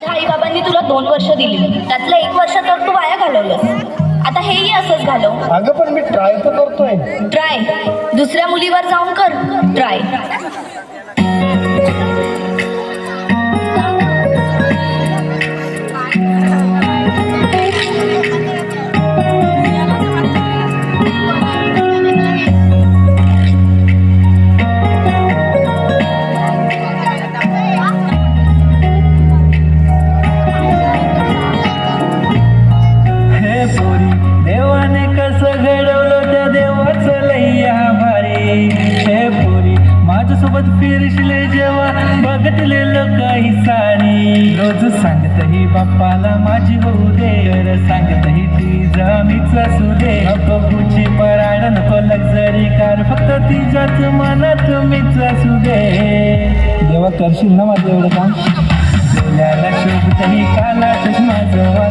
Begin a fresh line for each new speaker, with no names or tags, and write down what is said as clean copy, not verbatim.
आईबाबांनी तुला 2 वर्ष दिली, त्यातलं 1 वर्ष तर तू वाया घालवलंस. आता हेही असंच घालव.
अगं पण मी ट्राय तर करतोय.
ट्राय दुसऱ्या मुलीवर जाऊन कर ट्राय.
देवाने कसं घडवलं त्या देवाचं लई आभारी. हे पोरी माझ्यासोबत फिरशिले जेव्हा बघितलेलं काही सारी. रोज सांगतही बाप्पाला माझी होऊ दे, सांगतही तिचा मीच असू दे. नको गुची पराड नको लक्झरी कार, फक्त तिच्याच मनात मीच असू दे. देवा करशील ना माझं एवढं काम. गेल्याला शोभतही काला चष्मा जवळ